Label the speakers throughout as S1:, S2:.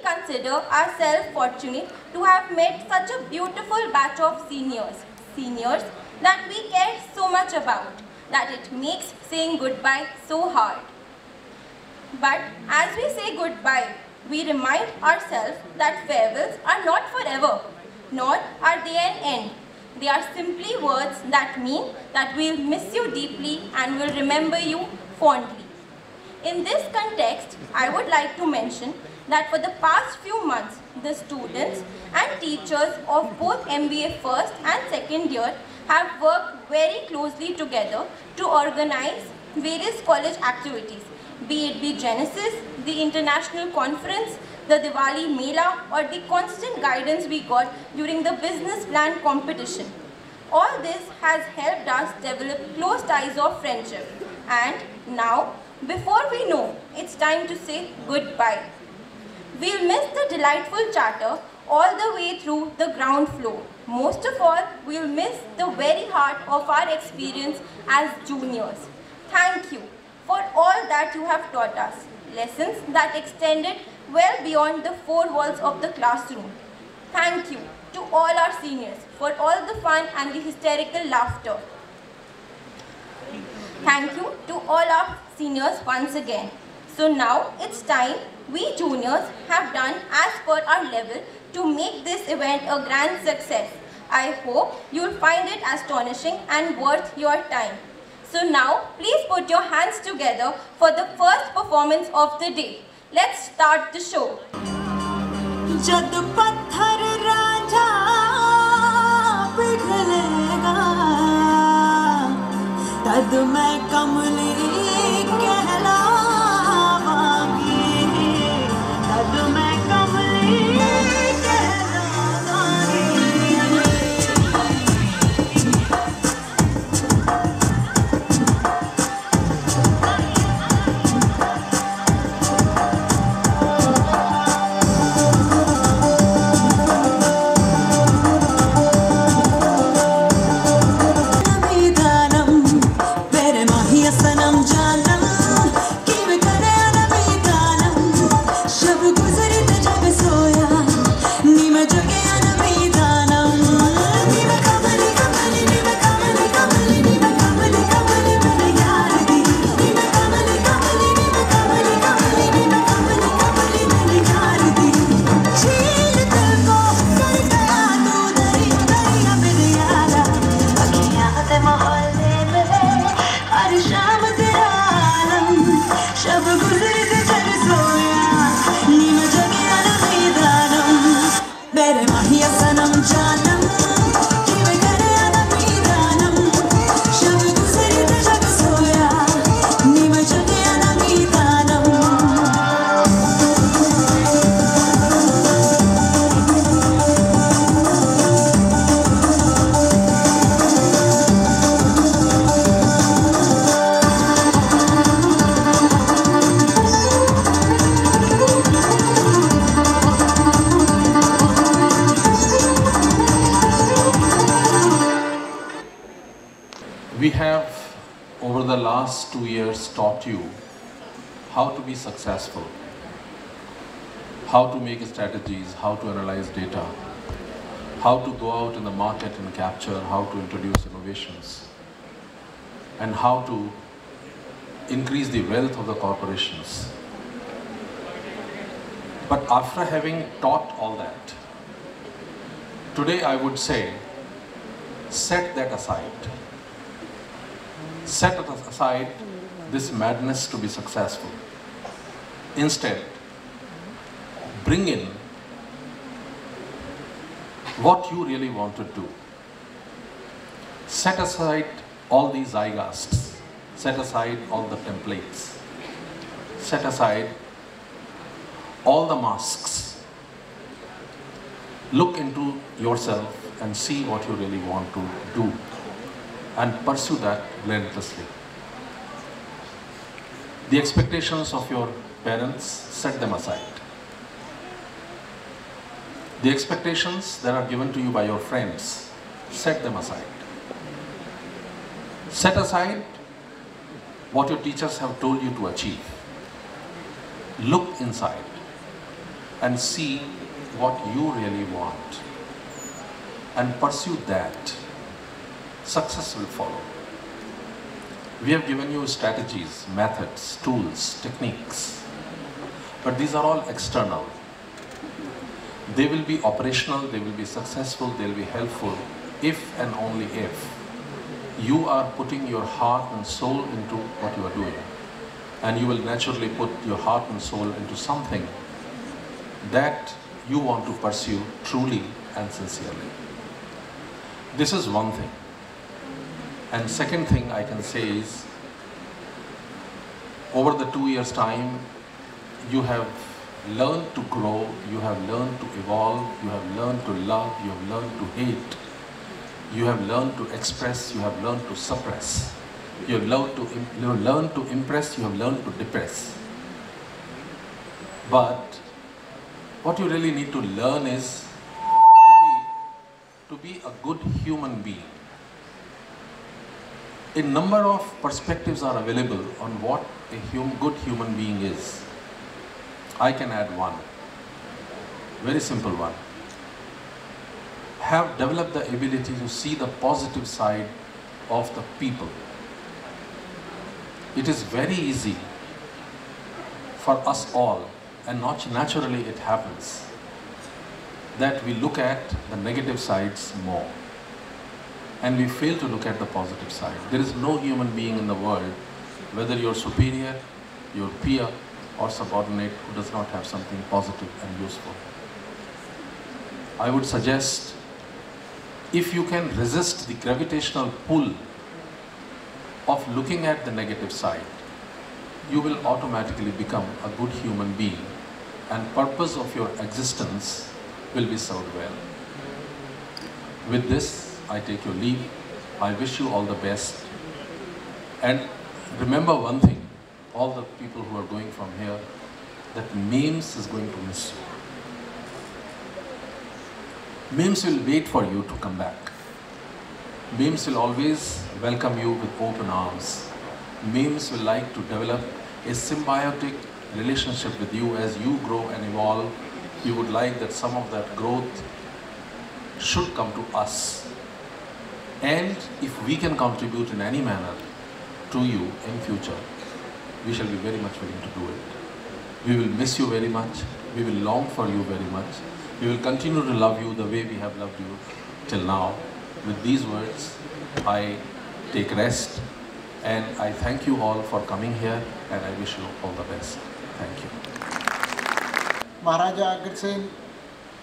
S1: consider ourselves fortunate to have met such a beautiful batch of seniors that we care so much about, that it makes saying goodbye so hard. But as we say goodbye, we remind ourselves that farewells are not forever, nor are they an end. They are simply words that mean that we'll miss you deeply and will remember you fondly. In this context, I would like to mention that for the past few months, the students and teachers of both MBA first and second year have worked very closely together to organize various college activities, be it Genesis, the international conference, the Diwali Mela, or the constant guidance we got during the business plan competition. All this has helped us develop close ties of friendship. And now, before we know, it's time to say goodbye. We'll miss the delightful chatter all the way through the ground floor. Most of all, we'll miss the very heart of our experience as juniors. Thank you for all that you have taught us, lessons that extended well beyond the four walls of the classroom. Thank you to all our seniors for all the fun and the hysterical laughter. Thank you to all our seniors once again. So now it's time we juniors have done as per our level to make this event a grand success. I hope you'll find it astonishing and worth your time. So now please put your hands together for the first performance of the day. Let's start the show.
S2: जद पत्थर राजा पिघलेगा तद मैं कमली कहलावांगी तद मैं कमली
S3: We have, over the last 2 years, taught you how to be successful, how to make strategies, how to analyze data, how to go out in the market and capture, how to introduce innovations, and how to increase the wealth of the corporations. But after having taught all that, today I would say, set that aside. Set aside this madness to be successful. Instead, bring in what you really want to do. Set aside all these zeitgeists. Set aside all the templates. Set aside all the masks. Look into yourself and see what you really want to do, and pursue that relentlessly. The expectations of your parents, set them aside. The expectations that are given to you by your friends, set them aside. Set aside what your teachers have told you to achieve. Look inside. and see what you really want and pursue that, success will follow. We have given you strategies, methods, tools, techniques, but these are all external. They will be operational, they will be successful, they will be helpful if and only if you are putting your heart and soul into what you are doing. And you will naturally put your heart and soul into something that you want to pursue truly and sincerely. This is one thing. And second thing I can say is, over the 2 years' time, you have learned to grow, you have learned to evolve, you have learned to love, you have learned to hate, you have learned to express, you have learned to suppress, you have learned to impress, you have learned to depress. But what you really need to learn is to be a good human being. A number of perspectives are available on what a good human being is. I can add one, very simple one. Have developed the ability to see the positive side of the people. It is very easy for us all, and not naturally it happens, that we look at the negative sides more and we fail to look at the positive side. There is no human being in the world, whether your superior, your peer or subordinate, who does not have something positive and useful. I would suggest, if you can resist the gravitational pull of looking at the negative side, you will automatically become a good human being and purpose of your existence will be served well. With this, I take your leave. I wish you all the best. And remember one thing, all the people who are going from here, that MEMS is going to miss you. MEMS will wait for you to come back. MEMS will always welcome you with open arms. MEMS will like to develop a symbiotic relationship with you as you grow and evolve. You would like that some of that growth should come to us. And if we can contribute in any manner to you in future, we shall be very much willing to do it. We will miss you very much. We will long for you very much. We will continue to love you the way we have loved you till now. With these words, I take rest and I thank you all for coming here and I wish you all the best. Thank you.
S4: Maharaja Agrasen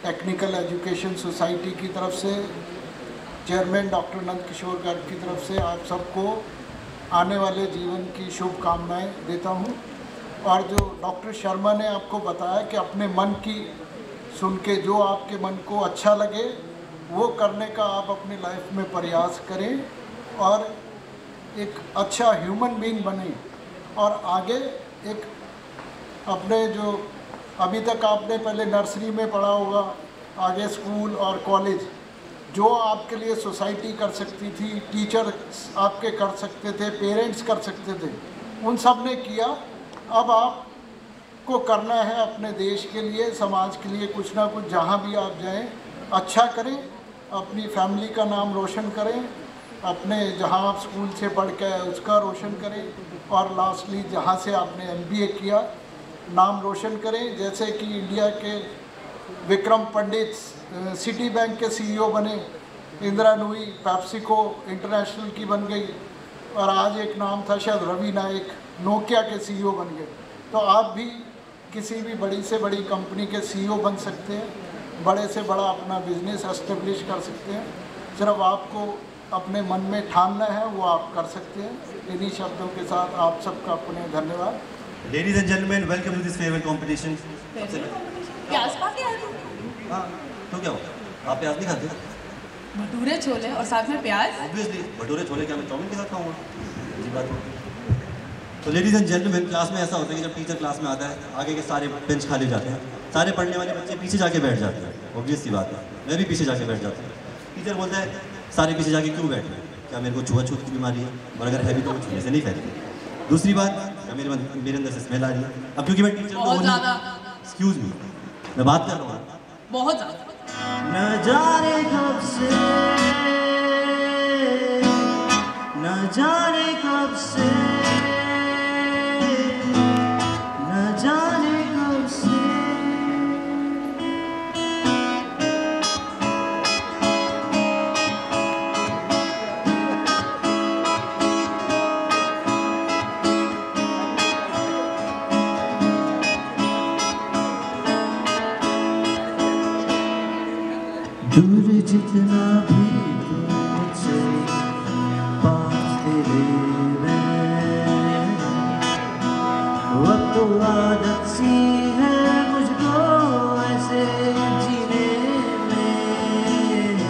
S4: technical education society की तरफ से, chairman doctor Nand Kishore Garg की तरफ से आप सबको आने वाले जीवन की शुभकामनाएं देता हूं। और जो डॉक्टर शर्मा ने आपको बताया कि अपने मन की सुन के जो आपके मन को अच्छा लगे वो करने का आप अपनी लाइफ में प्रयास करें और एक अच्छा ह्यूमन बीइंग बने और आगे एक अपने जो अभी तक आपने पहले नर्सरी में पढ़ा होगा, आगे स्कूल और कॉलेज, जो आपके लिए सोसाइटी कर सकती थी, टीचर आपके कर सकते थे, पेरेंट्स कर सकते थे, उन सब ने किया। अब आपको करना है अपने देश के लिए, समाज के लिए कुछ ना कुछ, जहाँ भी आप जाएं अच्छा करें, अपनी फैमिली का नाम रोशन करें, अपने जहाँ आप स्कूल से पढ़ के आए उसका रोशन करें और लास्टली जहाँ से आपने MBA किया नाम रोशन करें। जैसे कि इंडिया के विक्रम पंडित सिटी बैंक के CEO बने, इंदिरा नूई पेप्सिको इंटरनेशनल की बन गई और आज एक नाम था शायद रवि नायक नोकिया के CEO बन गए। तो आप भी किसी भी बड़ी से बड़ी कंपनी के CEO बन सकते हैं, बड़े से बड़ा अपना बिजनेस एस्टेब्लिश कर सकते हैं। सिर्फ आपको अपने मन में ठानना है, वो आप कर सकते हैं। इन्हीं शब्दों के साथ आप सबका अपने धन्यवाद।
S5: Ladies and gentlemen, welcome to this farewell competition.
S6: प्याज खा के आ रही?
S5: हाँ, तो क्या हुआ? आप प्याज नहीं खाते?
S6: भटूरे छोले और साथ में प्याज?
S5: Obviously, भटूरे छोले क्या मैं चाउमीन के साथ खाऊंगा? जी बात है। तो ladies and gentlemen, क्लास में ऐसा होता है कि जब टीचर क्लास में आता है, आगे के सारे बेंच खाली जाते हैं, सारे पढ़ने वाले बच्चे पीछे जाके बैठ जाते हैं। ऑब्वियस सी बात है, मैं भी पीछे जाके बैठ जाता हूँ। टीचर बोलता है, सारे पीछे जाके क्यों बैठे? क्या मेरे को छुआछूत की बीमारी है? और अगर है भी तो वो छूने से नहीं फैलती। दूसरी बात, मेरे अंदर से स्मेल आ रही है। अब क्योंकि मैं टीचर तो हूँ नहीं, एक्सक्यूज मी, मैं बात कर रहा हूँ
S6: बहुत ज़्यादा।
S2: न जाने कब से, न जाने कब से, न जाने कब से दूर जितना भी तू मुझसे पास तेरे मैं, वक्त तो आदत सी है मुझको ऐसे जीने में,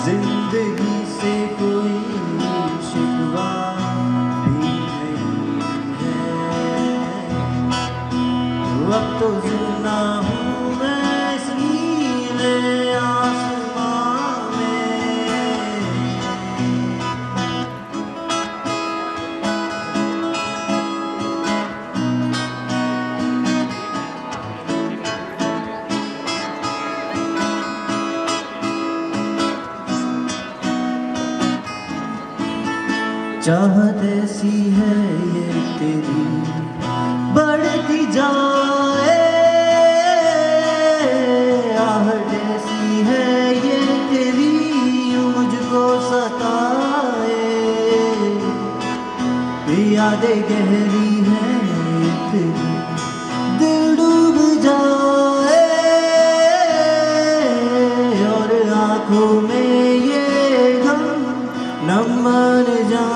S2: जिंदगी से कोई शिकवा भी नहीं है, वक्त तो जिंदा हूँ चाहत ऐसी है ये तेरी बढ़ती जाए, आहट ऐसी है ये तेरी मुझको सताए, यादें गहरी है तेरी दिल डूब जाए, और आँखों में ये गम नम मर जाए।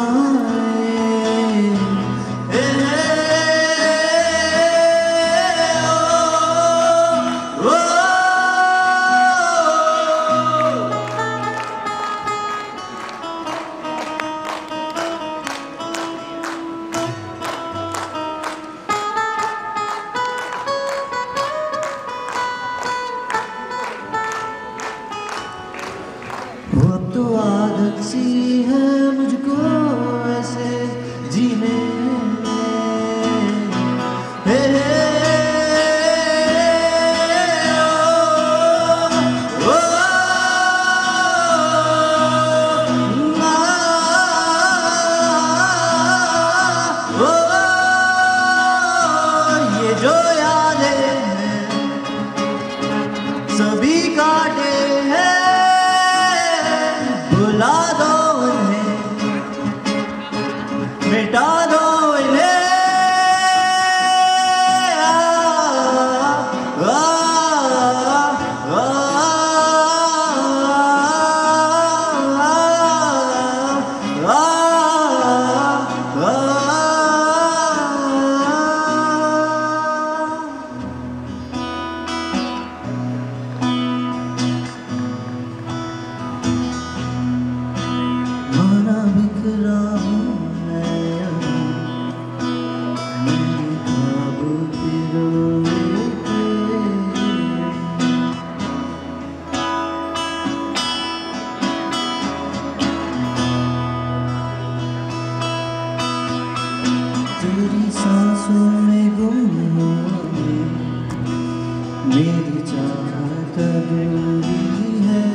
S2: अब तो आदत सी है मुझको ऐसे जीने ये जो यादें हैं सभी काटे हैं, भुला दो उन्हें, मिटा दो इन्हें, माना बिखरा हूँ मैं, मेरे ख्वाब पिरोए तेरी सांसों में गुम हुए, मेरी चाहत अधूरी है।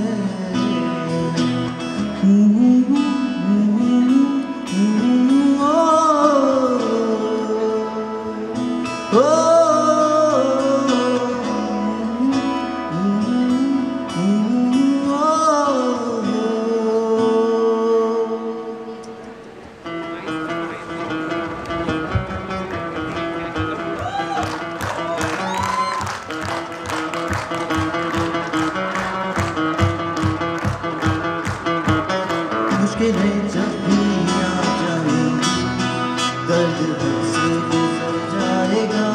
S2: मुश्किलें जब भी आ जाएंगी, दर्द से गुजर जाएगा।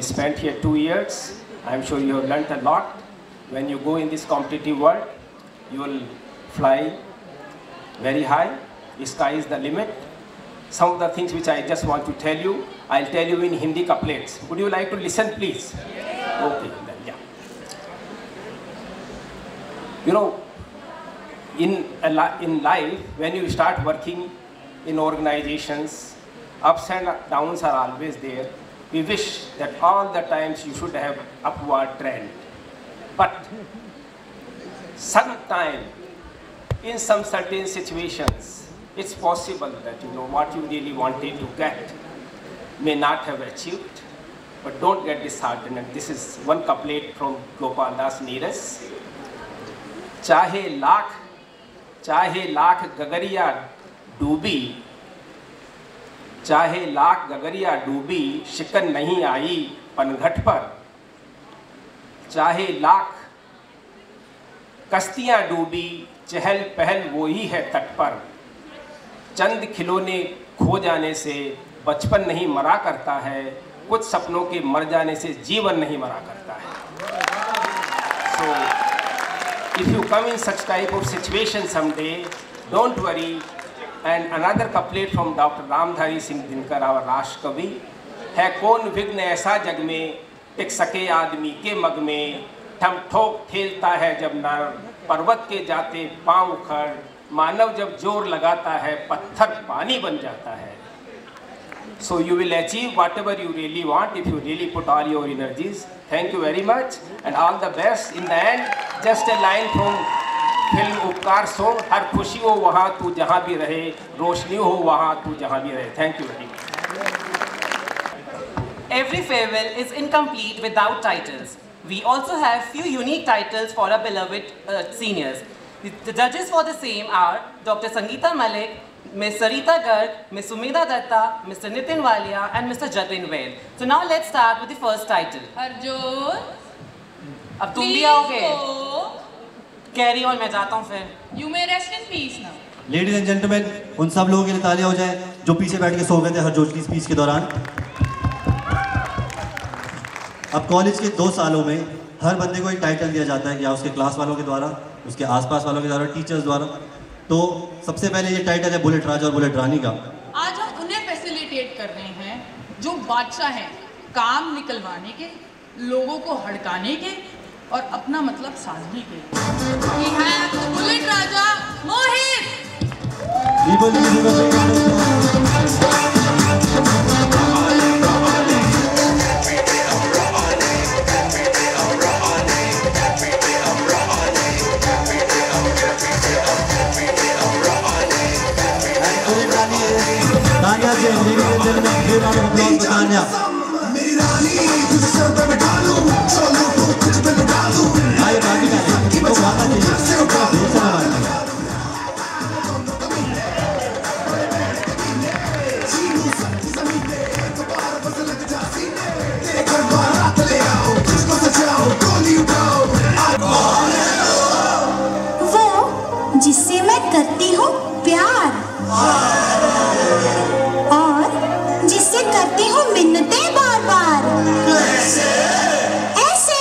S7: have spent here 2 years. I'm sure you have learnt a lot. When you go in this competitive world, you will fly very high. The sky is the limit. Some of the things which I just want to tell you, I'll tell you in Hindi couplets. Would you like to listen, please? Okay, then, yeah. You know, in life, when you start working in organizations, ups and downs are always there. We wish that all the times you should have upward trend. But sometime, in some certain situations, it's possible that what you really wanted to get may not have achieved, but don't get disheartened. And this is one couplet from Gopal Das Neeraj. चाहे लाख गगरिया डूबी, चाहे लाख गगरिया डूबी, शिकन नहीं आई पनघट पर। चाहे लाख कश्तियां डूबी, चहल पहल वो ही है तट पर। चंद खिलौने खो जाने से बचपन नहीं मरा करता है, कुछ सपनों के मर जाने से जीवन नहीं मरा करता है। So, if you come in such type of situation someday, don't worry. And another couplet from Dr. Ramdhari Singh Dinkar, our राष्ट्र कवि, है कौन विघ्न ऐसा जग में टिक सके आदमी के मग में, ठम ठोक ठेलता है जब नर, पर्वत के जाते पांव उखड़, मानव जब जोर लगाता है पत्थर पानी बन जाता है। So you will achieve whatever you really want if you really put all your energies. Thank you very much and all the best. In the end, just a line from film उपकार song, हर खुशी हो वहाँ तू जहाँ भी रहे, रोशनी हो वहाँ तू जहाँ भी रहे. Thank you very much.
S8: Every farewell is incomplete without titles. We also have few unique titles for our beloved seniors. The judges for the same are Dr. Sangeeta Malik, Ms. Sarita Garg, Ms. Sumedha Datta, Mr. Nitin Walia and Mr. Jatin Vaid. So now let's start with the first title.
S6: Arjun,
S8: अब तुम भी आओगे? Carry on, मैं जाता हूँ फिर.
S6: You may rest in peace now.
S5: Ladies and gentleman, उन सब लोगों के लिए तालियां हो जाए जो पीछे बैठ के सो गए थे हरजोश की स्पीच के दौरान. अब कॉलेज के 2 सालों में हर बंदे को एक टाइटल दिया जाता है, या उसके क्लास वालों के द्वारा, उसके आसपास वालों के द्वारा, टीचर्स द्वारा. तो सबसे पहले ये टाइटल है बुलेट राजा और बुलेट रानी का.
S6: आज हम उन्हें फैसिलिटेट कर रहे हैं जो बादशाह हैं, काम निकलवाने के, लोगों को हड़काने के और अपना मतलब साधने के. We have the bullet Raja Mohit.
S5: Tania ji, ladies and gentleman, give round of applause for Tania. मेरी रानी तुझे सर पे बिठा लूं, चलो तो कुछ पे लुटा दूं. आइए बाकी का इनको गाना चाहिए.
S9: वो जिससे मैं करती हूँ प्यार और जिससे करती हूँ मिन्नतें बार बार. ऐसे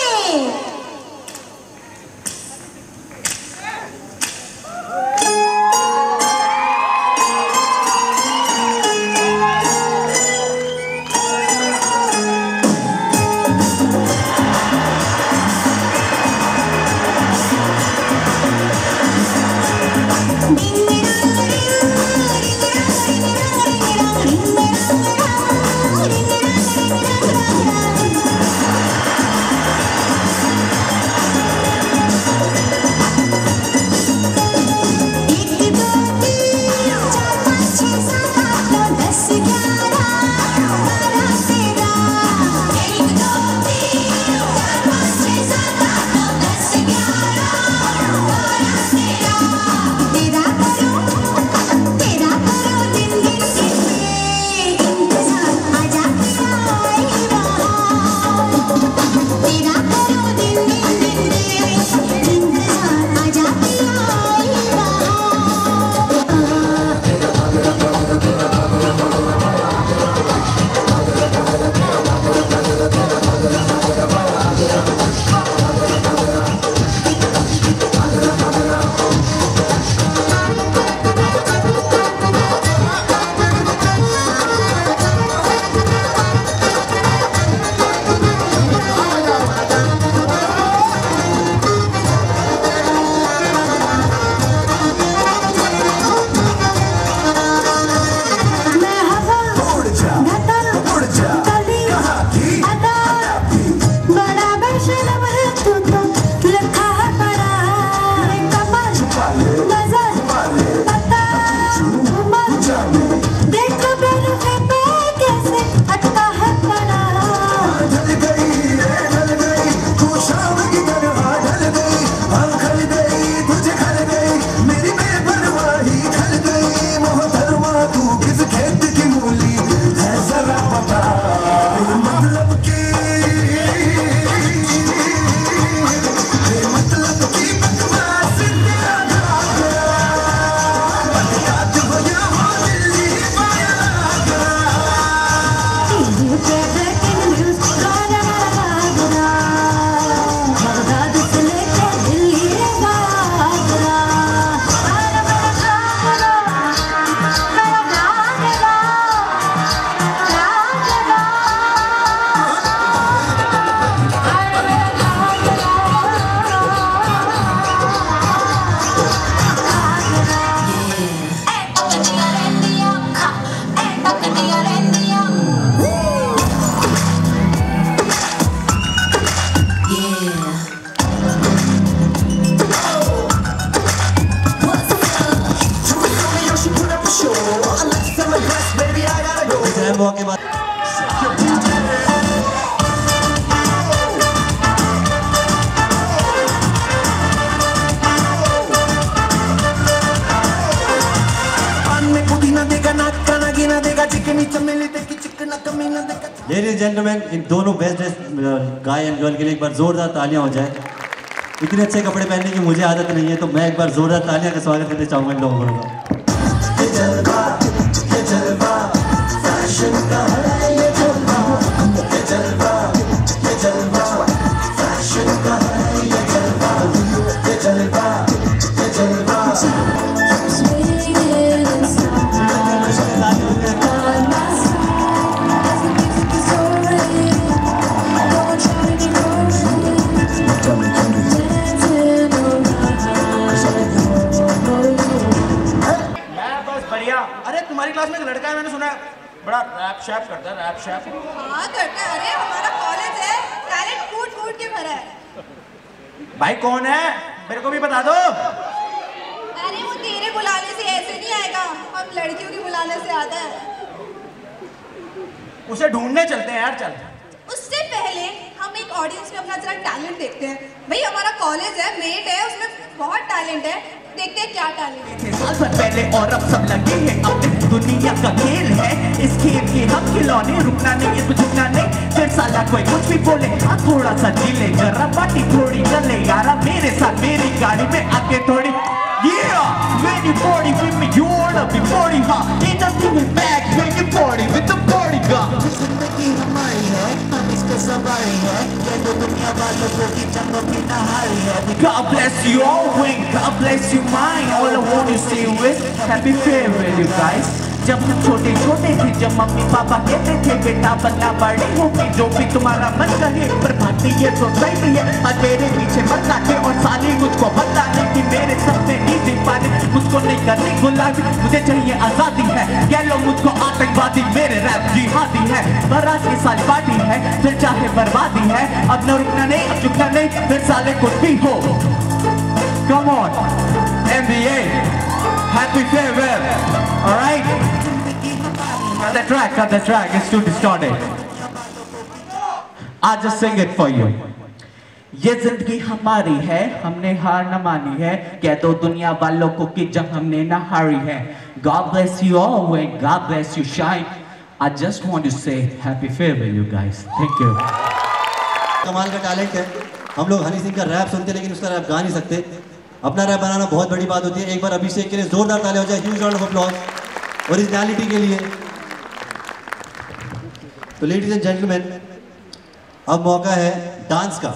S5: के बाद लेडीज जेंटलमैन, इन दोनों best dress guy and girl के लिए एक बार जोरदार तालियां हो जाए। इतने अच्छे कपड़े पहनने की मुझे आदत नहीं है, तो मैं एक बार जोरदार तालियां का स्वागत करना चाहूंगा इन लोगों का।
S10: तुम्हारी क्लास में एक लड़का है, मैंने सुना है बड़ा रैप शैप करता है, रैप शैप।
S11: हाँ करता है। अरे हमारा कॉलेज है, टैलेंट कूट कूट के भरा है।
S10: भाई कौन है, मेरे को भी बता दो।
S11: अरे वो तेरे बुलाने से ऐसे नहीं आएगा, हम लड़कियों के बुलाने से आता है।
S10: उसे ढूंढने चलते हैं यार, चल।
S11: उससे पहले हम एक ऑडियंस में अपना जरा टैलेंट देखते हैं। भाई हमारा कॉलेज है, मेट है, उसमें बहुत टैलेंट है, देखते हैं क्या टैलेंट है।
S12: साल भर पहले और अब सब लगे हैं, अपने दुनिया का खेल है, इस खेल के हम खिलौने, रुकना नहीं इसमें झुकना नहीं, फिर साला कोई कुछ भी बोले हाँ थोड़ा सा दिले, जरा पार्टी थोड़ी चले यारा मेरे साथ मेरी गाड़ी में आके थोड़ी। Yeah, when you party with me, you wanna be party hard. Ain't nothing in back when you party with the party guy. जिंदगी हमारी है, हम इस पे सवारी है, ये तो दुनिया वालों को की जंगों की नहारी है। God bless you all, wing, God bless you mine. All I want to say is happy farewell, you guys. जब हम छोटे छोटे थे, जब मम्मी पापा कहते थे बेटा बनना बड़े होके जो भी तुम्हारा मन कहे, पर भागती ये सोसाइटी है और मेरे पीछे मत लाके और साली मुझको बताने की मेरे सपने नहीं जी पाने, मुझको नहीं करनी गुलामी, मुझे चाहिए आजादी है, कह लो मुझको आतंकवादी, मेरे रैप जिहादी है, पर आज की सारी पार्टी है, फिर चाहे बर्बादी है, अब न रुकना नहीं अब झुकना नहीं, फिर साले कुछ भी हो। Come on, NBA, happy farewell, all right? Cut the track, it's too distorted. I'll just sing it for you. ये जिंदगी हमारी है, हमने हार न मानी है, कह दो दुनिया वालों को कि जंग हमने न हारी है। God bless you all and God bless you shine. I just want to say happy farewell you guys. Thank you.
S5: कमाल का टैलेंट है, हम लोग हनी सिंह का रैप सुनते लेकिन उसका रैप गा नहीं सकते, अपना रैप बनाना बहुत बड़ी बात होती है। एक बार अभिषेक के लिए जोरदार तालियां हो जाए, huge round of applause originality के लिए। तो लेडीज एंड जेंटलमैन, अब मौका है डांस का।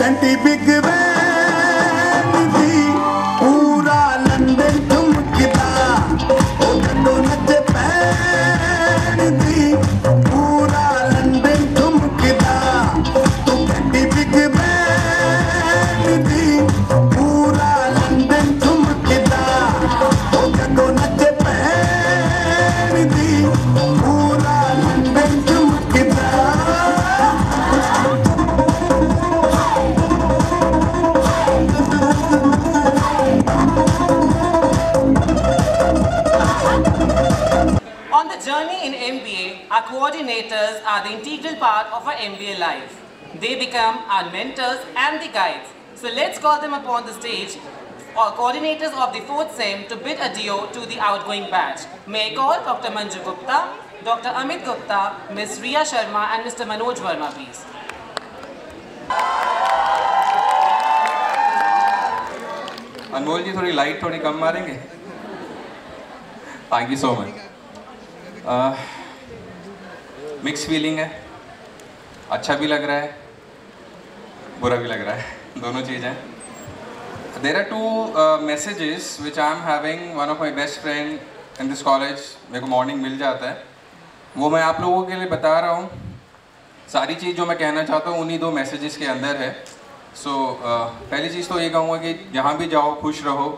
S13: कंटी बिग बैन दी पूरा लंदन चमकदा ओ जदों नच पैन दी पूरा लंदन चमकदा तू कंटी बिग बैन दी पूरा लंदन चमकदा ओ जदों नच पैन दी पूरा London चमकदा
S8: On the journey in MBA, our coordinators are the integral part of our MBA life. They become our mentors and the guides. So let's call them upon the stage, our coordinators of the 4th SEM, to bid adieu to the outgoing batch. May I call Dr. Manju Gupta, Dr. Amit Gupta, Ms. Riya Sharma and Mr. Manoj Verma, please.
S14: अनमोल जी थोड़ी light थोड़ी कम मारेंगे? Thank you so much. Mix feeling है, अच्छा भी लग रहा है, बुरा भी लग रहा है, दोनों चीज़ हैं। There are two messages which I am having one of my best friend in this college. मेरे को मॉर्निंग मिल जाता है, वो मैं आप लोगों के लिए बता रहा हूँ। सारी चीज़ जो मैं कहना चाहता हूँ उन्हीं 2 मैसेजेस के अंदर है। सो पहली चीज़ तो ये कहूँगा कि जहाँ भी जाओ खुश रहो,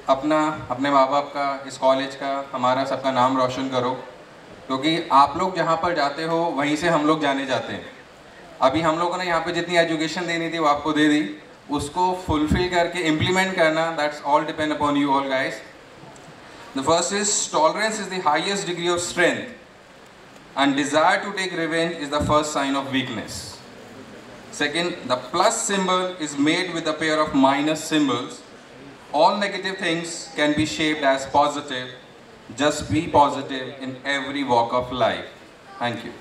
S14: अपने माँ बाप का, इस कॉलेज का, हमारा सबका नाम रोशन करो, क्योंकि आप लोग जहाँ पर जाते हो वहीं से हम लोग जाने जाते हैं। अभी हम लोगों ने यहाँ पे जितनी एजुकेशन देनी थी वो आपको दे दी, उसको फुलफिल करके इम्प्लीमेंट करना, that's all depend upon you all guys. The first is tolerance is the highest degree of strength and desire to take revenge is the first sign of weakness. Second, the plus symbol is made with a pair of minus symbols. All negative things can be shaped as positive. Just be positive in every walk of life. Thank you.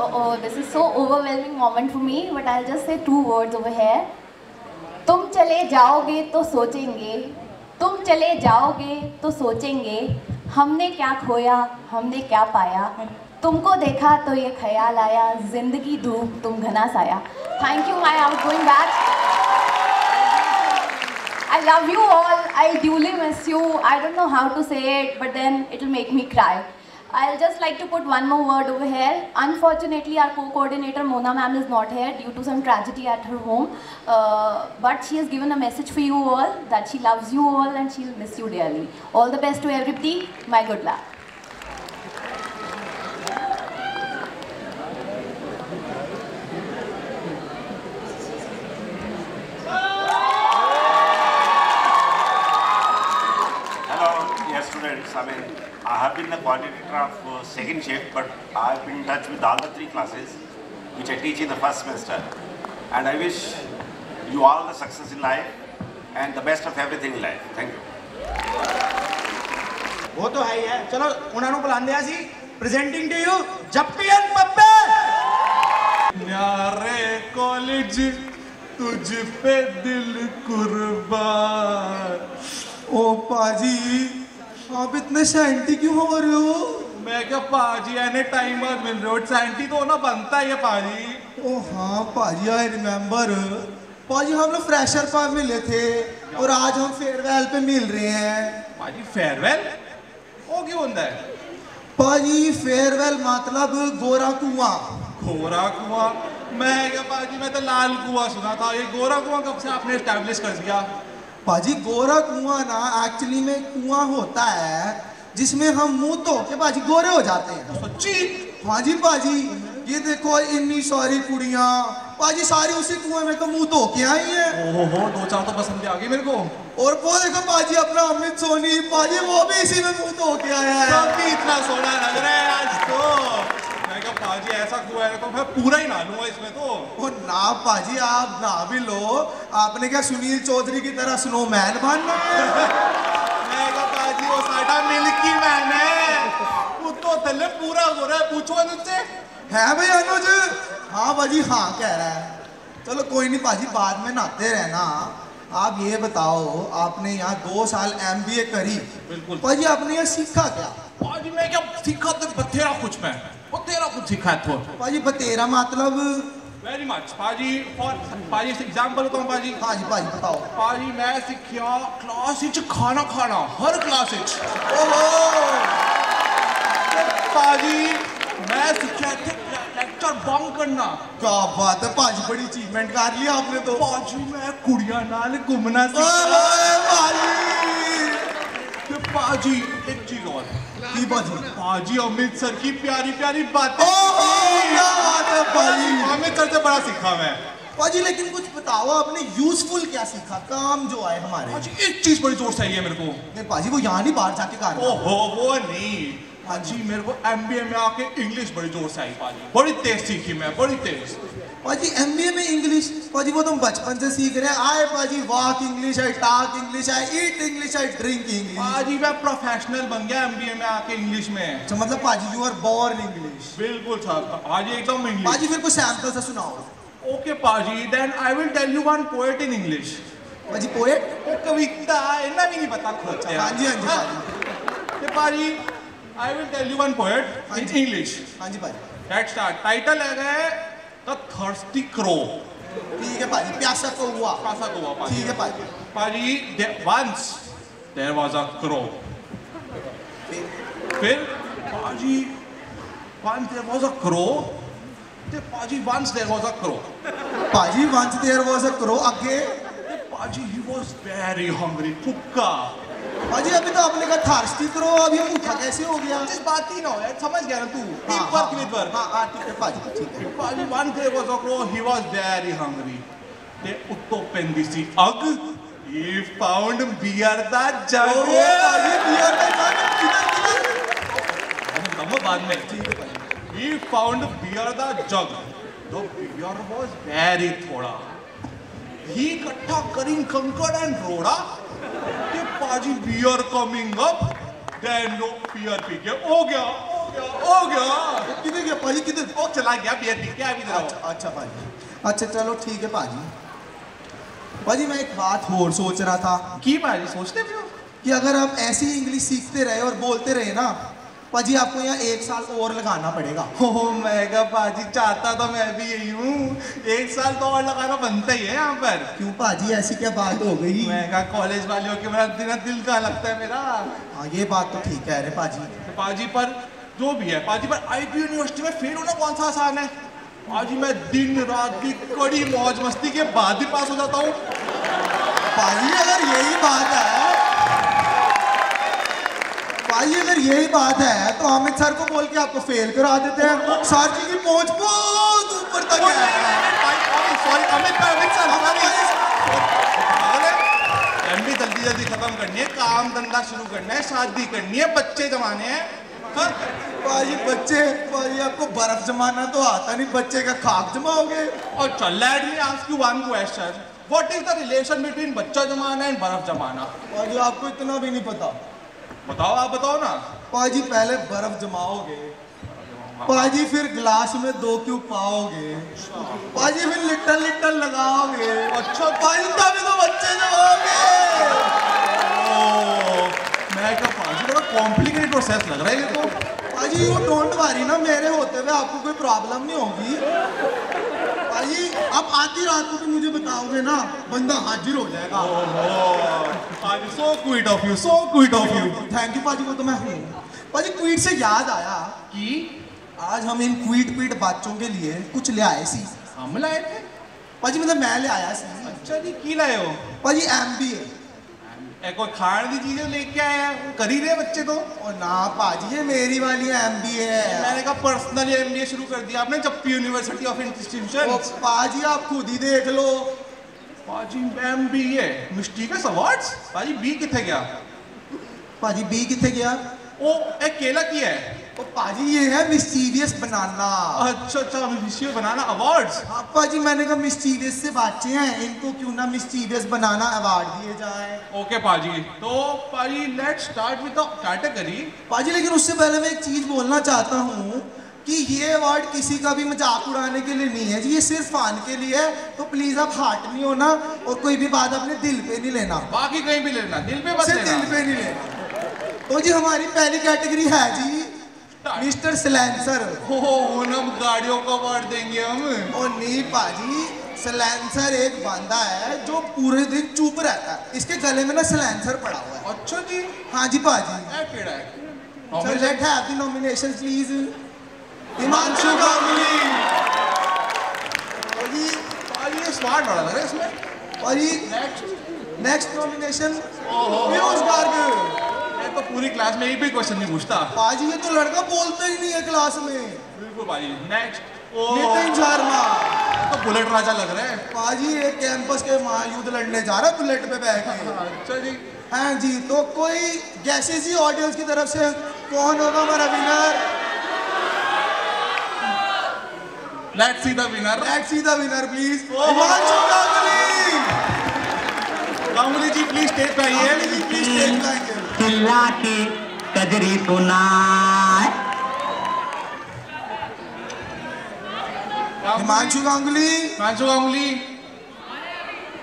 S15: Oh, this is so overwhelming moment for me, but I'll just say 2 words over here. तुम चले जाओगे तो सोचेंगे, तुम चले जाओगे तो सोचेंगे, हमने क्या खोया, हमने क्या पाया, तुमको देखा तो ये ख्याल आया, जिंदगी धूप तुम घना साया। Thank you my outgoing batch. I love you all. I duly miss you. I don't know how to say it, but then it will make me cry. I'll just like to put one more word over here. Unfortunately, our co-coordinator Mona ma'am is not here due to some tragedy at her home. But she has given a message for you all that she loves you all and she'll miss you dearly. All the best to everybody. My good luck.
S10: Students, I mean, I have been the coordinator of second shift, but I have been in touch with all the 3 classes which I teach in the first semester, and I wish you all the success in life and the best of everything in life. Thank you.
S16: वो तो है ही है। चलो उन्होंने बुलाने आ सी। Presenting to you, जप्पियन पप्पे।
S17: यारे college तुझ पे दिल कुर्बान।
S16: ओ पाजी आप इतने सैंटी क्यों हो रहे हो?
S17: मैं क्या पाजी एनी टाइम बाद मिल रहे हो, सैंटी तो होना बनता है पाजी।
S16: ओ हाँ पाजी आई रिमेम्बर, पाजी हम लोग फ्रेशर पर मिले थे और आज हम फेयरवेल पे मिल रहे हैं।
S17: पाजी फेयरवेल वो क्यों होता है?
S16: पाजी फेयरवेल मतलब गोरा कुआं।
S17: गोरा कुआं? मैं क्या पाजी, मैं तो लाल कुआं सुना था, ये गोरा कुआं कब से आपने एस्टैब्लिश कर दिया?
S16: पाजी गोरा कुआं ना एक्चुअली में कुआं होता है जिसमें हम मुंह धो के पाजी गोरे हो जाते हैं।
S17: सच्ची?
S16: हाँ जी पाजी, ये देखो इतनी सारी कुड़ियाँ पाजी सारी उसी कुएं में तो मुंह धो के आई हैं।
S17: ओहो 2-4 तो पसंद आ गई मेरे को।
S16: और वो देखो पाजी अपना अमित सोनी, पाजी वो भी इसी में मुंह धो के आया है।
S17: सब भी इतना सोना लग रहा है आज तो। मैं क्या पाजी ऐसा कुआं है तो मैं पूरा ही नहा लूंगा इसमें तो।
S16: ओ ना पाजी आप नहा भी लो, आपने क्या सुनील चौधरी की तरह स्नोमैन बनना है?
S17: मैं क्या पाजी वो साडा मिल्की मैन है, वो तो थल्ले पूरा हो रहा है, पूछो अनुज
S16: है भाई अनुज? हाँ पाजी हाँ कह रहा है। चलो कोई नहीं पाजी, बाद में नहाते रहना। आप ये बताओ, आपने यहाँ 2 साल MBA करी,
S17: बिल्कुल
S16: पाजी आपने यहाँ सीखा क्या?
S17: पाजी मैं क्या सीखा तो बतेरा कुछ, मैं बतेरा कुछ सीखा तो।
S16: पाजी बतेरा मतलब?
S17: वेरी मच पाजी पाजी एग्जांपल बताऊं पाजी।
S16: हाँ जी पाजी बताओ।
S17: पाजी मैं सीखिया क्लास विच खाना खाना हर क्लास विच। पाजी मैं सीखिया लेक्चर बंक करना।
S16: क्या बात है पाजी, बड़ी अचीवमेंट कर लिया आपने तो।
S17: पाजी मैं कुड़ियां नाल घूमना सीखा। पाजी एक चीज और पाजी अमृतसर की प्यारी प्यारी बातें।
S16: क्या बात है पाजी,
S17: अमृतसर से बड़ा सीखा मैं
S16: पाजी। लेकिन कुछ बताओ आपने यूजफुल क्या सीखा, काम जो आए हमारे।
S17: पाजी एक चीज बड़ी जोर से आई है मेरे को।
S16: नहीं पाजी वो यहाँ नहीं बाहर जाके कर।
S17: ओहो वो नहीं पाजी, मेरे को MBA में आके इंग्लिश बड़ी जोर से आई पाजी, बड़ी तेज सीखी मैं, बड़ी तेज।
S16: पाजी MBA में इंग्लिश पाजी वो तुम बचपन से सीख रहे हैं। आए पाजी वॉक इंग्लिश है, टॉक इंग्लिश है, ईट इंग्लिश है, ड्रिंक इंग्लिश।
S17: पाजी मैं प्रोफेशनल बन गया MBA में आके इंग्लिश में।
S16: अच्छा मतलब पाजी यू आर बोर्न इंग्लिश।
S17: बिल्कुल साहब पाजी एकदम इंग्लिश।
S16: पाजी फिर कुछ सैंपल से सुनाओ।
S17: Okay paaji then I will tell you one poet in English.
S16: Paaji poet
S17: कविता इतना भी नहीं पता खुद।
S16: हाँ जी हाँ जी
S17: paaji I will tell you one poet in English.
S16: हाँ जी पाजी
S17: लेट्स स्टार्ट। टाइटल है द थर्स्टी क्रो।
S16: ठीक है पाजी, प्यासा कौवा।
S17: प्यासा कौवा
S16: ठीक है पाजी।
S17: पाजी once there was a crow। फिर पाजी once there was a crow। पाजी once there was a crow।
S16: पाजी once there was a crow आगे।
S17: पाजी he was very hungry। भूखा।
S16: पाजी अभी तो आपने कहा थार्स्टी क्रो, अभी भूखा कैसे हो गया?
S17: इस बात ही ना हो यार, समझ गया ना तू। Team work with work.
S16: हाँ ठीक है पाजी ठीक है।
S17: पाजी once there was a crow, he was very hungry। ते उत्तो पेंदी सी अग, he found beer the jug।
S16: पाजी beer the jug किधर?
S17: हम बाद में। ठीक है पाजी। He found beer the jug। The beer was very थोड़ा। He इकट्ठा करिंग कंकड़ एंड रोड़ा। के paaji beer coming up, then no beer पी के हो गया।
S16: किधर गया पाजी किधर?
S17: ओ चला गया बियर पी के अभी जरा।
S16: अच्छा पाजी, अच्छा चलो ठीक है पाजी। पाजी मैं एक बात और सोच रहा था।
S17: की पाजी सोचते हो
S16: कि अगर आप ऐसी इंग्लिश सीखते रहे और बोलते रहे ना पाजी, आपको यहाँ 1 साल और लगाना पड़ेगा।
S17: हो मैं पाजी चाहता तो मैं भी यही हूँ, 1 साल तो और लगाना बनता ही है यहाँ पर।
S16: क्यों पाजी ऐसी क्या बात हो गई?
S17: मैं कॉलेज वालों के मेरा दिल का लगता है मेरा।
S16: हाँ ये बात तो ठीक है। अरे पाजी
S17: पाजी पर जो भी है पाजी पर IIT यूनिवर्सिटी में फेल होना कौन सा आसान है? पाजी मैं दिन रात की कड़ी मौज मस्ती के बाद ही पास हो जाता हूँ।
S16: पाजी अगर यही बात है, पाजी अगर यही बात है तो अमित सर को बोल के आपको फेल करा देते हैं। सर जी की पहुंच बहुत ऊपर तक है।
S17: सॉरी अमित सर एमबी जल्दी खत्म करनी है, काम धंधा शुरू करना है, शादी करनी है, बच्चे जमाने हैं।
S16: पाजी बच्चे, पाजी आपको बर्फ जमाना तो आता नहीं, बच्चे का खाक जमाओगे।
S17: और चल let me ask you one question, what is the relation between बच्चा जमाना एंड बर्फ जमाना?
S16: पाजी आपको इतना भी नहीं पता।
S17: बताओ, आप बताओ ना।
S16: पाजी पहले बर्फ जमाओगे, पाजी फिर गिलास में 2 क्यूब पाओगे, पाजी फिर लिट्टल लगाओगे।
S17: अच्छा
S16: पाजी तभी तो बच्चे जमाओगे।
S17: मैं क्या पाजी बड़ा कॉम्प्लिकेटेड प्रोसेस लग रहा है ये तो।
S16: पाजी यू डोंट वरी ना, मेरे होते हुए आपको कोई प्रॉब्लम नहीं होगी। पाजी आप आधी रात को भी मुझे बताओगे ना, बंदा हाजिर हो जाएगा।
S17: पाजी so sweet of you, so sweet of you.
S16: Thank you पाजी, वो तो मैं हूँ। पाजी क्विट से याद आया
S17: कि
S16: आज हम इन क्विट बच्चों के लिए कुछ ले आए सी।
S17: हम लाए थे?
S16: पाजी मतलब मैं ले आया सी।
S17: अच्छा जी, की लाए हो?
S16: पाजी MBA।
S17: कोई खाने की चीजें लेके आया, कर ही रहे बच्चे तो।
S16: और ना पाजी ये मेरी वाली MBA है।
S17: मैंने कहा पर्सनल MBA शुरू कर दिया आपने, जप्पी यूनिवर्सिटी ऑफ इंस्टीट्यूशन।
S16: पाजी आप खुद ही देख लो।
S17: पाजी MBA मिस्टीरियस अवार्ड्स। पाजी बी किथे गया?
S16: पाजी बी किथे गया?
S17: ओ एक केला की है।
S16: तो पाजी ये है मिस्टीरियस बनाना।
S17: अच्छा मिस्टीरियस बनाना अवार्ड्स।
S16: हाँ पाजी मैंने कहा मिस्टीरियस से बच्चे हैं, इनको क्यों ना मिस्टीरियस बनाना अवार्ड दिए जाए।
S17: ओके पाजी, तो पाजी let's start with the category.
S16: पाजी लेकिन उससे पहले मैं एक चीज बोलना चाहता हूँ कि ये अवार्ड किसी का भी मजाक उड़ाने के लिए नहीं है जी, ये सिर्फ फन के लिए है। तो प्लीज आप हार्ट नहीं होना और कोई भी बात अपने दिल पे नहीं लेना।
S17: बाकी कहीं भी लेना, दिल पे बस लेना।
S16: दिल पे नहीं लेना। तो जी हमारी पहली कैटेगरी है जी मिस्टर सैलेंसर।
S17: हम गाड़ियों का अवार्ड देंगे हम।
S16: ओ नहीं पाजी, सैलेंसर एक बंदा है जो पूरे दिन चुप रहता है, इसके गले में ना सैलेंसर पड़ा हुआ है।
S17: अच्छा जी।
S16: हाँ जी पाजी। So let's have the nominations please. Himanshu Ganguly.
S17: पाजी ये स्मार्ट लग रहा है इसमें।
S16: पाजी नेक्स्ट नॉमिनेशन पीयूष गार्ग।
S17: मैं तो पूरी क्लास में एक भी क्वेश्चन नहीं पूछता।
S16: पाजी ये तो लड़का बोलता ही नहीं है क्लास में।
S17: बिल्कुल पाजी। नेक्स्ट
S16: नितिन शर्मा।
S17: तो बुलेट राजा लग रहा है।
S16: पाजी ये कैंपस के महायुद्ध लड़ने जा रहा है बुलेट पे बैठ के।
S17: अच्छा जी।
S16: हाँ जी, तो कोई गैसेस ही ऑडियंस की तरफ से कौन होगा हमारा winner?
S17: Let's see the winner.
S16: Let's see the winner please. Himanshu Ganguly.
S17: Ganguly ji please stage पे आइए।
S16: प्लीज स्टेज पे आइए।
S12: चिल्ला के कजरी सुनाए।
S16: हिमांशु गांगुली।
S17: हिमांशु गांगुली।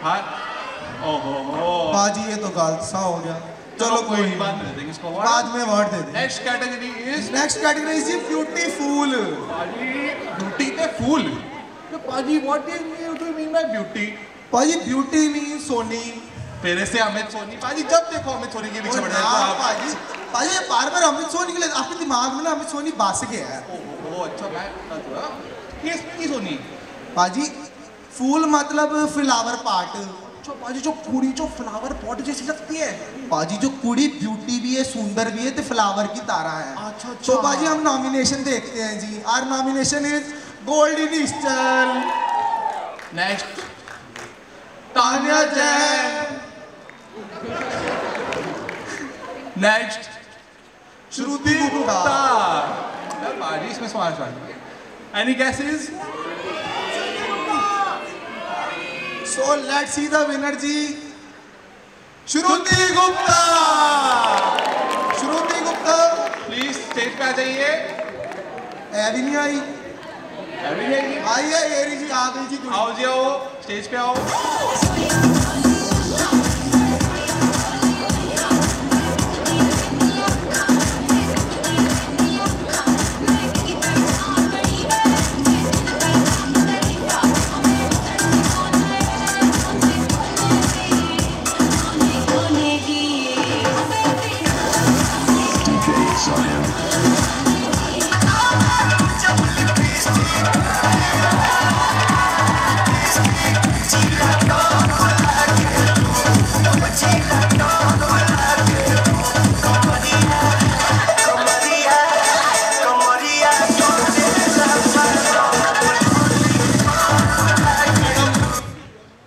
S17: हाँ। ओहो।
S16: पाजी ये तो गलत सा हो गया। चलो कोई नहीं,
S17: बाद में दे देंगे इसको अवार्ड।
S16: बाद में अवार्ड दे देंगे।
S17: Next
S16: category is beautiful.
S17: पाजी ब्यूटी ते फूल। तो पाजी what do you mean by beauty?
S16: पाजी ब्यूटी मीन सोनी।
S17: पहले से अमित सोनी। पाजी जब देखो अमित सोनी के पीछे पड़ जाते हो आप।
S16: पाजी बार-बार अमित सोनी के लिए आपके दिमाग में ना अमित सोनी बस गया है।
S17: ओहो अच्छा मैं किस सोनी?
S16: पाजी फूल मतलब फ्लावर पॉट।
S17: अच्छा पाजी जो कुड़ी जो फ्लावर पॉट जैसी लगती है।
S16: पाजी जो कुड़ी ब्यूटी भी है, सुंदर भी है, तो फ्लावर की तरह है।
S17: अच्छा।
S16: तो पाजी हम नॉमिनेशन देखते हैं जी। Our nomination is golden star.
S17: Next Tanya Jain. Next Shruti Gupta. पाजी इसमें सवाल चाहिए। Any guesses?
S16: So let's see the winner जी। श्रुति गुप्ता। श्रुति गुप्ता
S17: प्लीज स्टेज पे आ जाइए।
S16: अभी नहीं आई।
S17: अभी नहीं आई।
S16: आइए येरी जी, आ गई जी।
S17: आओ जी आओ, स्टेज पे आओ।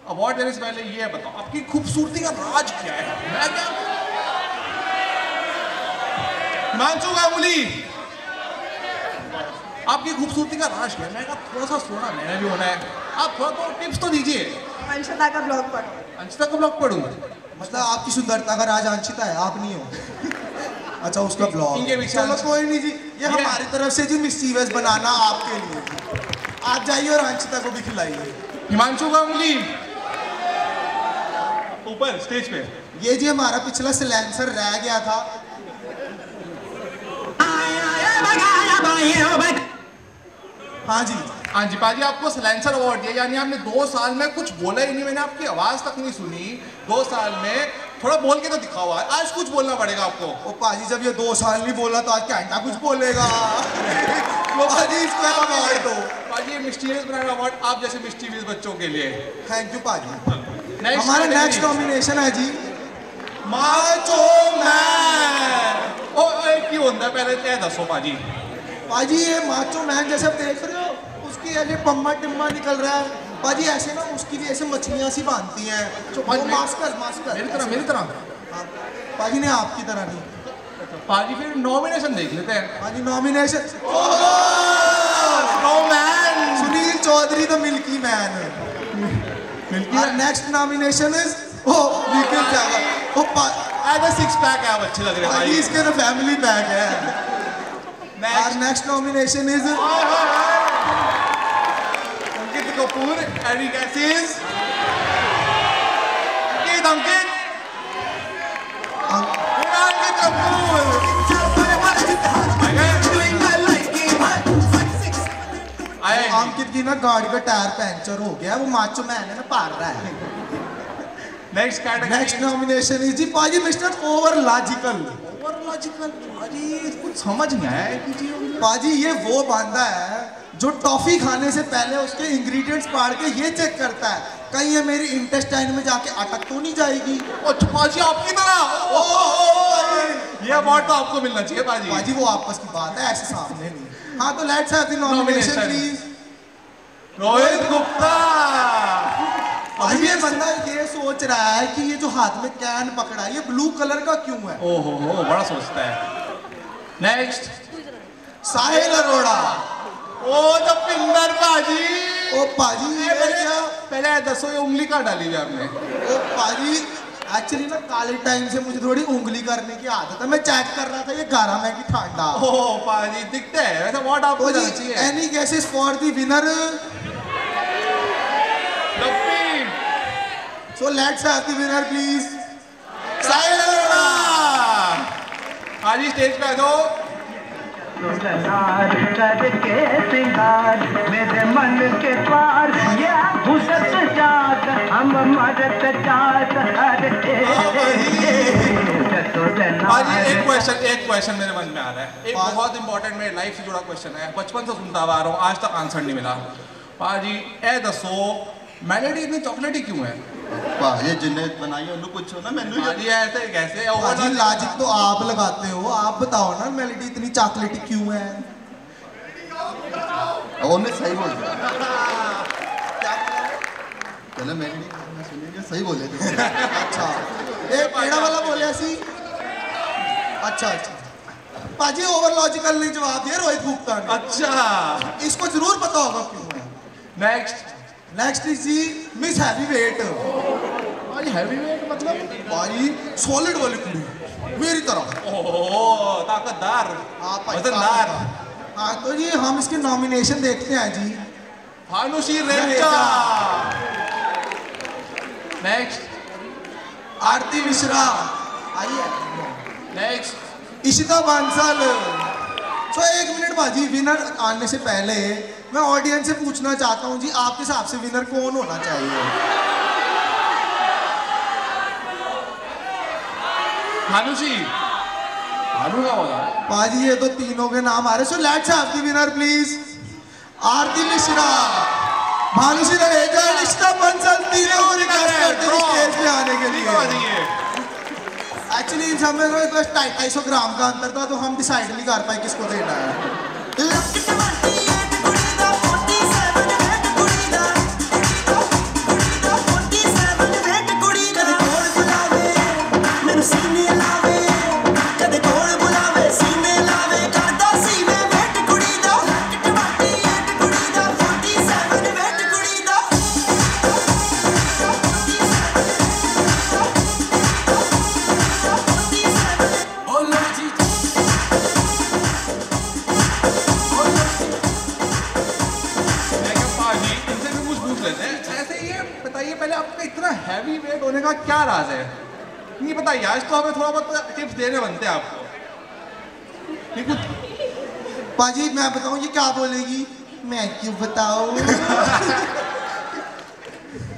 S17: अवार्ड देने से पहले ये बताओ आपकी खूबसूरती का राज क्या है? मैं क्या? हिमांशु गांगुली आपकी खूबसूरती का राज क्या है? मैं थोड़ा सा सोना मैंने भी होना है, आप थोड़ा तो टिप्स तो दीजिए।
S11: अंशिता का ब्लॉग पढ़ो।
S17: अंशिता का ब्लॉग पढ़ूं?
S16: मतलब आपकी सुंदरता का राज अंशिता है, आप नहीं हो। अच्छा उसका ब्लॉग। चलो कोई नहीं जी, ये हमारी तरफ से जी मिस्चीवियस बनाना आपके लिए। आप जाइए और अंशिता को भी खिलाइए।
S17: हिमांशु गांगुली ऊपर स्टेज पे।
S16: ये जी हमारा पिछला सैलेंसर रह गया था। हाँ जी।
S17: हाँ जी पाजी आपको सैलेंसर अवार्ड दिया, यानी आपने 2 साल में कुछ बोला ही नहीं, मैंने आपकी आवाज तक नहीं सुनी। 2 साल में थोड़ा बोल के तो दिखा हुआ है, आज कुछ बोलना पड़ेगा आपको।
S16: ओ पाजी जब ये 2 साल नहीं बोला तो आज क्या घंटा कुछ बोलेगा। पाजी इसको अवार्ड दो।
S17: पाजी ये मिस्टीरियस ब्रांड अवार्ड आप जैसे मिस्टीरियस बच्चों के लिए।
S16: थैंक यू पाजी। हमारा नेक्स्ट नॉमिनेशन है जी माचो मैन।
S17: ओ एक ही होता है, पहले क्या दसो पाजी।
S16: पाजी ये माचो मैन जैसे आप देख रहे हो, उसकी ऐसे पम्मा टिम्मा निकल रहा है। पाजी ऐसे ना उसकी भी ऐसे मछलियां सी बांधती हैं। मास्कर
S17: मेरी तरह।
S16: हाँ, पाजी ने आपकी तरह नहीं।
S17: पाजी फिर नॉमिनेशन देख लेते हैं।
S16: Paaji nomination Sunil Chaudhary the milky man. Our next nomination is Nikhil Jagar.
S17: ऐसा 6 पैक है, आप अच्छे लग रहे हैं भाई।
S16: इसके तो फैमिली पैक है। Our next nomination is
S17: Ankit Kapoor. Any guesses? अंकित अंकित कपूर।
S16: अंकित की ना गाड़ी का टायर पंचर हो गया, वो माचो मैन है ना पार रहा है।
S17: Next category,
S16: next nomination is जी पाजी mister over logical.
S17: Over logical पाजी कुछ समझ नहीं आया कि जी
S16: पाजी ये वो बंदा है जो टॉफी खाने से पहले उसके इंग्रेडिएंट्स पढ़ के ये चेक करता है कहीं ये मेरी इंटेस्टाइन में जाके अटक तो नहीं जाएगी।
S17: पाजी आपकी तरह ये अवार्ड तो आपको मिलना चाहिए पाजी।
S16: पाजी वो आपस की बात है, ऐसे सामने नहीं। हाँ तो let's have the nomination please.
S17: Rohit Gupta.
S16: अभी ये बंदा ये सोच रहा है कि ये जो हाथ में कैन पकड़ा है ये ब्लू कलर का क्यों है।
S17: ओहो बड़ा सोचता है। नेक्स्ट
S16: साहिल अरोड़ा।
S17: ओ द पिंदर पाजी।
S16: ओ पाजी ये क्या
S17: पहले दसो ये उंगली कहाँ डाली हुई आपने।
S16: ओ पाजी एक्चुअली ना काले टाइम से मुझे थोड़ी उंगली करने की आदत है, मैं चेक कर रहा था ये गारा में की ठंडा।
S17: ओह पाजी दिखते हैं वैसे व्हाट आपको चाहिए।
S16: Any guesses for the winner. So let's have the winner please.
S17: साहिल अरोड़ा। आज स्टेज पे आ जाओ।
S12: करके सिंगार मेरे मन के द्वार ये घुसत जात हम मरत जात
S17: आज एक क्वेश्चन मेरे मन में आ रहा है, एक बहुत इंपॉर्टेंट मेरे लाइफ से जुड़ा क्वेश्चन है, बचपन से सुनता आ रहा हूँ, आज तक आंसर नहीं मिला। पाजी ए दसो मेलोडी इतनी चॉकलेटी क्यों है।
S18: ये जिन्हें बनाई उन्हें पूछो ना मैंने।
S17: पाजी ऐसे कैसे
S16: पाजी लॉजिक तो आप लगाते हो, आप बताओ ना मेलोडी इतनी चॉकलेटी क्यों है।
S18: उन्हें सही बोल चलो मेलोडी सुनिए सही बोले थे।
S16: अच्छा एक पेड़ा वाला बोले सी। अच्छा पाजी ओवर लॉजिकल ने जवाब दिया रोहित गुप्ता ने।
S17: अच्छा
S16: इसको जरूर पता होगा क्यों है। नेक्स्ट इज जी मिस हैवी वेट।
S17: भाई हैवी वेट मतलब
S16: भाई सॉलिड वाली कुड़ी मेरी तरह।
S17: ओह ताकतदार वजनदार।
S16: हाँ तो जी हम इसके नॉमिनेशन देखते हैं जी।
S17: भानुश्री रेखा।
S16: नेक्स्ट आरती मिश्रा। आइए
S17: नेक्स्ट
S16: इशिता बांसल। तो एक मिनट बाजी विनर आने से पहले मैं ऑडियंस से पूछना चाहता हूं जी आपके हिसाब से विनर कौन होना चाहिए।
S17: भानुश्री भानु का होगा
S16: बाजी ये तो तीनों के नाम आ रहे। So let's have the winner please. Aarti Mishra, Bhanushree रहेगा, इशिता बांसल तीनों रिक्वेस्ट करते हैं स्टेज पे आने के लिए। एक्चुअली इन सब में 250 ग्राम का अंतर था तो हम डिसाइड नहीं कर पाए किसको देना है।
S17: हैवी वेट होने का क्या राज है नहीं बताइए। आज तो हमें थोड़ा बहुत टिप्स देने बनते हैं आपको।
S16: पाजी मैं बताऊं ये क्या बोलेगी, मैं क्यों बताऊं।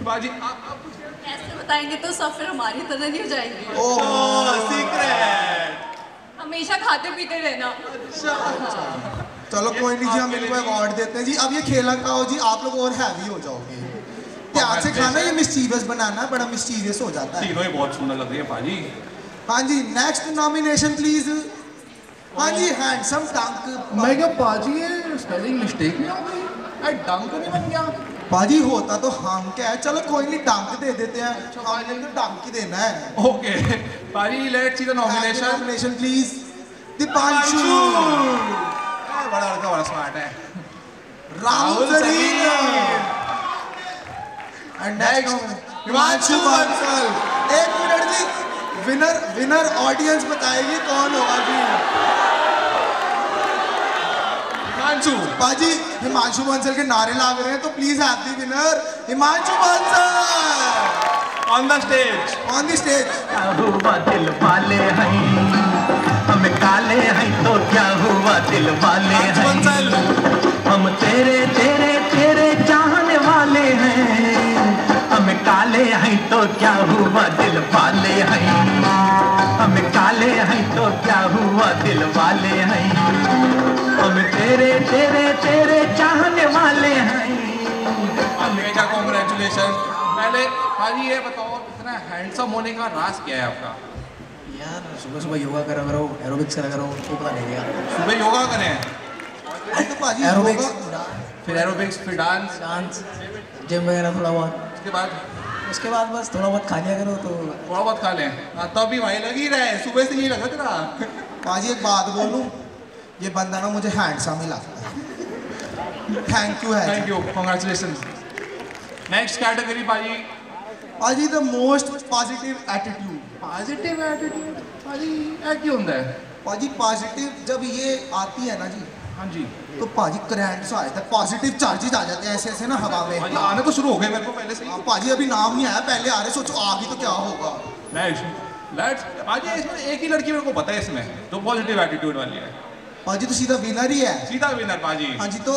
S17: पाजी
S11: ऐसे बताएंगे तो सब फिर हमारी तरह नहीं हो जाएंगे।
S17: ओह सीक्रेट।
S11: हमेशा खाते पीते रहना।
S16: चलो कोई नहीं जी हम इनको अवार्ड देते हैं जी। अब ये खेला खाओ जी, आप लोग और हैवी हो जाओगे। ध्यान से खाना, ये मिस्चीवियस बनाना बड़ा मिस्चीवियस हो जाता है।
S17: तीनों ही बहुत सुंदर लग रही है पाजी।
S16: हाँ जी नेक्स्ट नॉमिनेशन प्लीज। हाँ जी हैंडसम डंक।
S17: मैं क्या पाजी ये स्पेलिंग मिस्टेक नहीं हो गई, डंक नहीं बन गया।
S16: पाजी होता तो हम क्या है, चलो कोई नहीं डंक दे देते हैं। हमने तो डंक ही देना है।
S17: ओके पाजी let's see the
S16: nomination please. Deepanshu
S17: बड़ा लड़का बड़ा स्मार्ट है।
S16: राहुल सरीन। And next Himanshu Bansal. एक मिनट जी विनर ऑडियंस बताएगी कौन होगा जी। हिमांशु बाजी हिमांशु बांसल के नारे लाग रहे हैं तो please have the winner Himanshu Bansal
S17: on the stage.
S12: क्या हुआ दिल वाले हैं हम काले हैं तो क्या हुआ दिल वाले हैं हम तेरे तेरे तेरे क्या हुआ दिल वाले हैं, हम काले हैं तो क्या हुआ दिल वाले हैं, हम तेरे तेरे तेरे चाहने वाले हैं।
S17: Mega congratulation. पहले भाजी ये बताओ इतना हैंडसम होने का राज क्या है आपका?
S19: यार सुबह सुबह योगा करा करो, एरोबिक्स करा करो, तो पता लगेगा।
S17: सुबह योगा करें
S19: तो पाजी एरोबिक्स,
S17: फिर एरोबिक्स, फिर डांस,
S19: जिम वगैरह थोड़ा बहुत।
S17: उसके बाद
S19: बस थोड़ा बहुत खा लिया करो तो
S17: थोड़ा बहुत खा लें। तो अभी भाई लग ही रहे, सुबह से यही लगा तेरा।
S16: पाजी एक बात बोलूं, ये बंदा ना मुझे हैंडसम ही लगता है। Thank you,
S17: congratulation. Next category भाजी।
S16: पाजी the most positive attitude.
S17: Positive attitude पाजी क्या होता है?
S16: पाजी पॉजिटिव जब ये आती है ना जी,
S17: हाँ जी,
S16: तो पाजी करंट आ जाता है, पॉजिटिव चार्जेस आ जाते हैं ऐसे ऐसे ना हवा में।
S17: आने तो शुरू हो गए मेरे को पहले से।
S16: पाजी अभी नाम नहीं आया, पहले आ रहे, सोचो आ गई तो क्या होगा।
S17: लेट्स पाजी इसमें एक ही लड़की मेरे को पता है इसमें जो पॉजिटिव एटीट्यूड वाली है।
S16: पाजी तो सीधा विनर ही है।
S17: सीधा विनर पाजी।
S16: हाँ जी, तो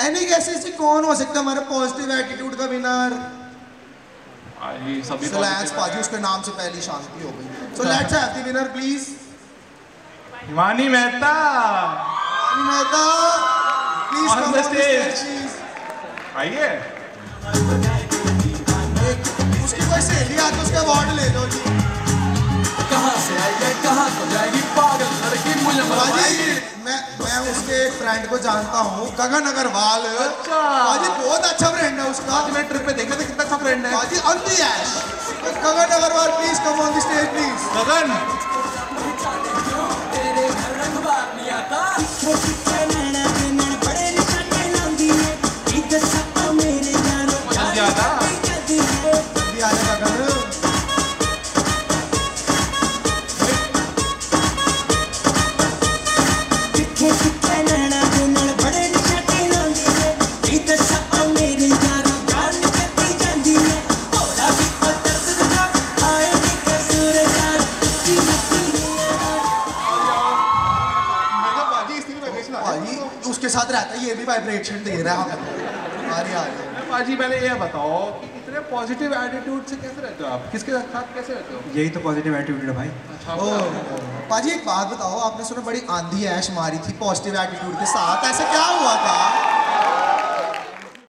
S16: एनी गेसेस जी कौन हो सकता है हमारे पॉजिटिव एटीट्यूड का विनर?
S17: सभी
S16: पाजी, उसके नाम से पहली शांति हो गई। सो let's have the winner please.
S17: Himani Mehta.
S16: Please come on stage.
S17: आइए।
S16: उसकी कोई सहेली आती है, उसका अवार्ड ले लो जी।
S12: कहाँ से आई है, कहाँ को जाएगी पागल लड़की, मुझे
S16: पाजी मैं उसके एक फ्रेंड को जानता हूँ, गगन अग्रवाल। पाजी बहुत अच्छा फ्रेंड है उसका।
S17: आज मैं ट्रिप पे देखे थे कितना अच्छा फ्रेंड है।
S16: पाजी अंधी ऐश। Gagan Agarwal please come on the stage please.
S17: Gagan
S16: उसके साथ रहता है, ये भी वाइब्रेशन दे रहा है।
S17: पाजी पहले ये बताओ कि इतने पॉजिटिव एटीट्यूड से कैसे रहते हो आप? किसके साथ कैसे रहते हो?
S19: यही तो पॉजिटिव एटीट्यूड है भाई।
S17: अच्छा
S16: पाजी एक बात बताओ, आपने सुना बड़ी आंधी ऐश मारी थी पॉजिटिव एटीट्यूड के साथ, ऐसा क्या हुआ था?